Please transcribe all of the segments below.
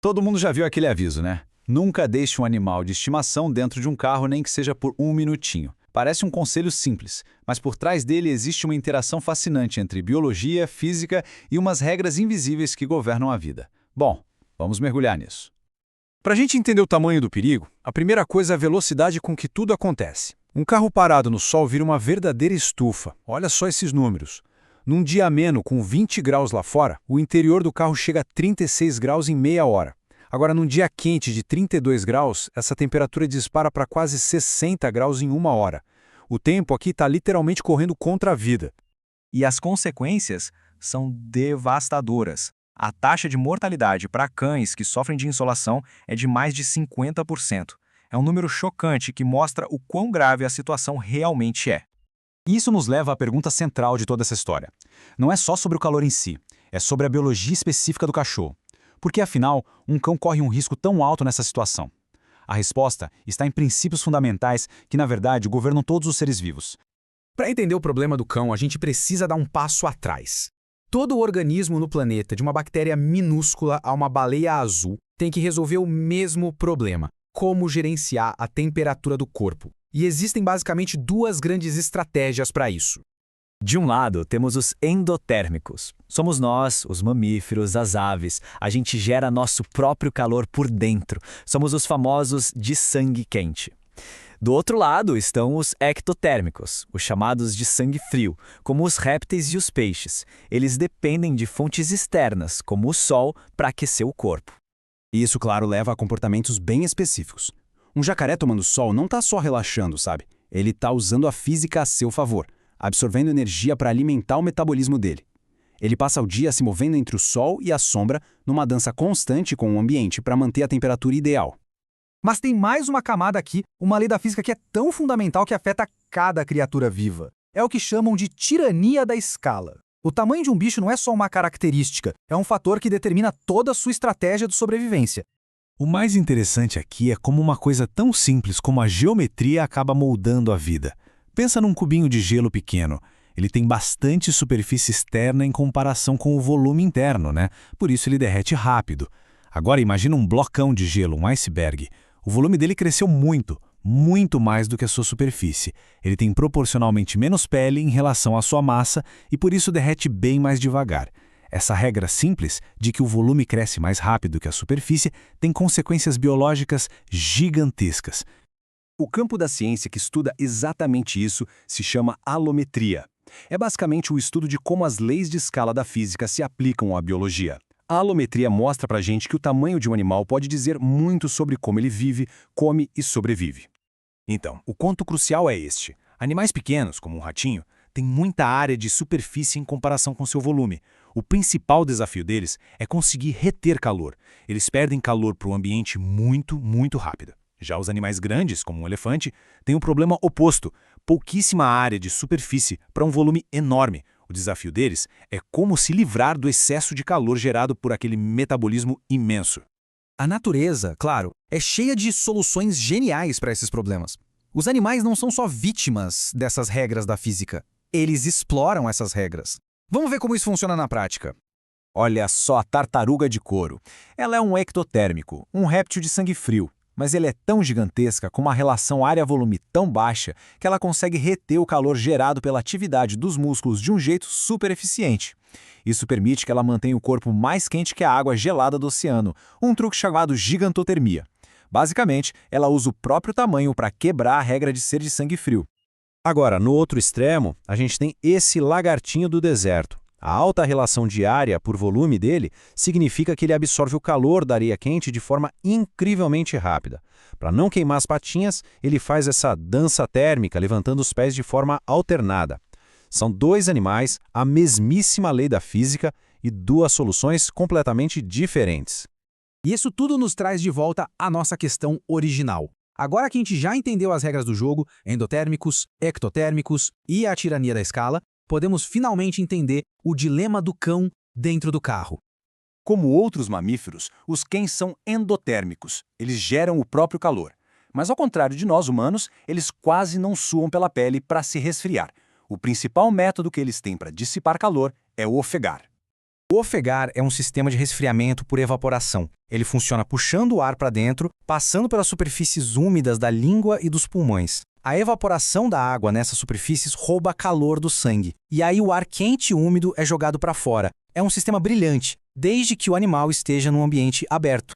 Todo mundo já viu aquele aviso, né? Nunca deixe um animal de estimação dentro de um carro, nem que seja por um minutinho. Parece um conselho simples, mas por trás dele existe uma interação fascinante entre biologia, física e umas regras invisíveis que governam a vida. Bom, vamos mergulhar nisso. Para a gente entender o tamanho do perigo, a primeira coisa é a velocidade com que tudo acontece. Um carro parado no sol vira uma verdadeira estufa. Olha só esses números. Num dia ameno com 20 graus lá fora, o interior do carro chega a 36 graus em meia hora. Agora, num dia quente de 32 graus, essa temperatura dispara para quase 60 graus em uma hora. O tempo aqui está literalmente correndo contra a vida. E as consequências são devastadoras. A taxa de mortalidade para cães que sofrem de insolação é de mais de 50%. É um número chocante que mostra o quão grave a situação realmente é. Isso nos leva à pergunta central de toda essa história. Não é só sobre o calor em si, é sobre a biologia específica do cachorro. Porque, afinal, um cão corre um risco tão alto nessa situação? A resposta está em princípios fundamentais que, na verdade, governam todos os seres vivos. Para entender o problema do cão, a gente precisa dar um passo atrás. Todo organismo no planeta, de uma bactéria minúscula a uma baleia azul, tem que resolver o mesmo problema: como gerenciar a temperatura do corpo. E existem basicamente duas grandes estratégias para isso. De um lado, temos os endotérmicos. Somos nós, os mamíferos, as aves. A gente gera nosso próprio calor por dentro. Somos os famosos de sangue quente. Do outro lado estão os ectotérmicos, os chamados de sangue frio, como os répteis e os peixes. Eles dependem de fontes externas, como o sol, para aquecer o corpo. E isso, claro, leva a comportamentos bem específicos. Um jacaré tomando sol não está só relaxando, sabe? Ele está usando a física a seu favor, absorvendo energia para alimentar o metabolismo dele. Ele passa o dia se movendo entre o sol e a sombra, numa dança constante com o ambiente para manter a temperatura ideal. Mas tem mais uma camada aqui, uma lei da física que é tão fundamental que afeta cada criatura viva. É o que chamam de tirania da escala. O tamanho de um bicho não é só uma característica, é um fator que determina toda a sua estratégia de sobrevivência. O mais interessante aqui é como uma coisa tão simples como a geometria acaba moldando a vida. Pensa num cubinho de gelo pequeno. Ele tem bastante superfície externa em comparação com o volume interno, né? Por isso ele derrete rápido. Agora imagina um blocão de gelo, um iceberg. O volume dele cresceu muito, muito mais do que a sua superfície. Ele tem proporcionalmente menos pele em relação à sua massa e por isso derrete bem mais devagar. Essa regra simples de que o volume cresce mais rápido que a superfície tem consequências biológicas gigantescas. O campo da ciência que estuda exatamente isso se chama alometria. É basicamente o estudo de como as leis de escala da física se aplicam à biologia. A alometria mostra pra gente que o tamanho de um animal pode dizer muito sobre como ele vive, come e sobrevive. Então, o ponto crucial é este. Animais pequenos, como um ratinho, têm muita área de superfície em comparação com seu volume. O principal desafio deles é conseguir reter calor. Eles perdem calor para o ambiente muito, muito rápido. Já os animais grandes, como um elefante, têm um problema oposto: pouquíssima área de superfície para um volume enorme. O desafio deles é como se livrar do excesso de calor gerado por aquele metabolismo imenso. A natureza, claro, é cheia de soluções geniais para esses problemas. Os animais não são só vítimas dessas regras da física. Eles exploram essas regras. Vamos ver como isso funciona na prática. Olha só a tartaruga de couro. Ela é um ectotérmico, um réptil de sangue frio. Mas ela é tão gigantesca, com uma relação área-volume tão baixa, que ela consegue reter o calor gerado pela atividade dos músculos de um jeito super eficiente. Isso permite que ela mantenha o corpo mais quente que a água gelada do oceano, um truque chamado gigantotermia. Basicamente, ela usa o próprio tamanho para quebrar a regra de ser de sangue frio. Agora, no outro extremo, a gente tem esse lagartinho do deserto. A alta relação de área por volume dele significa que ele absorve o calor da areia quente de forma incrivelmente rápida. Para não queimar as patinhas, ele faz essa dança térmica levantando os pés de forma alternada. São dois animais, a mesmíssima lei da física e duas soluções completamente diferentes. E isso tudo nos traz de volta à nossa questão original. Agora que a gente já entendeu as regras do jogo, endotérmicos, ectotérmicos e a tirania da escala, podemos finalmente entender o dilema do cão dentro do carro. Como outros mamíferos, os cães são endotérmicos. Eles geram o próprio calor. Mas ao contrário de nós humanos, eles quase não suam pela pele para se resfriar. O principal método que eles têm para dissipar calor é o ofegar. O ofegar é um sistema de resfriamento por evaporação. Ele funciona puxando o ar para dentro, passando pelas superfícies úmidas da língua e dos pulmões. A evaporação da água nessas superfícies rouba calor do sangue, e aí o ar quente e úmido é jogado para fora. É um sistema brilhante, desde que o animal esteja num ambiente aberto.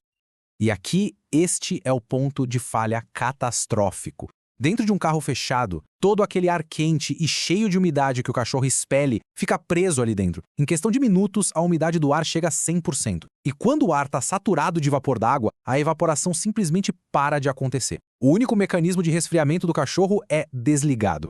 E aqui, este é o ponto de falha catastrófico. Dentro de um carro fechado, todo aquele ar quente e cheio de umidade que o cachorro expele fica preso ali dentro. Em questão de minutos, a umidade do ar chega a 100%. E quando o ar está saturado de vapor d'água, a evaporação simplesmente para de acontecer. O único mecanismo de resfriamento do cachorro é desligado.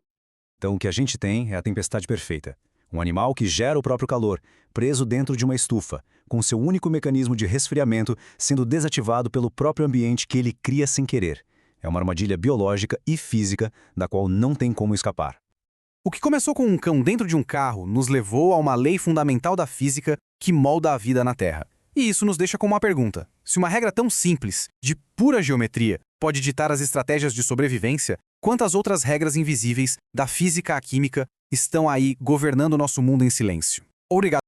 Então o que a gente tem é a tempestade perfeita. Um animal que gera o próprio calor, preso dentro de uma estufa, com seu único mecanismo de resfriamento sendo desativado pelo próprio ambiente que ele cria sem querer. É uma armadilha biológica e física da qual não tem como escapar. O que começou com um cão dentro de um carro nos levou a uma lei fundamental da física que molda a vida na Terra. E isso nos deixa com uma pergunta. Se uma regra tão simples, de pura geometria, pode ditar as estratégias de sobrevivência, quantas outras regras invisíveis, da física à química, estão aí governando nosso mundo em silêncio? Obrigado.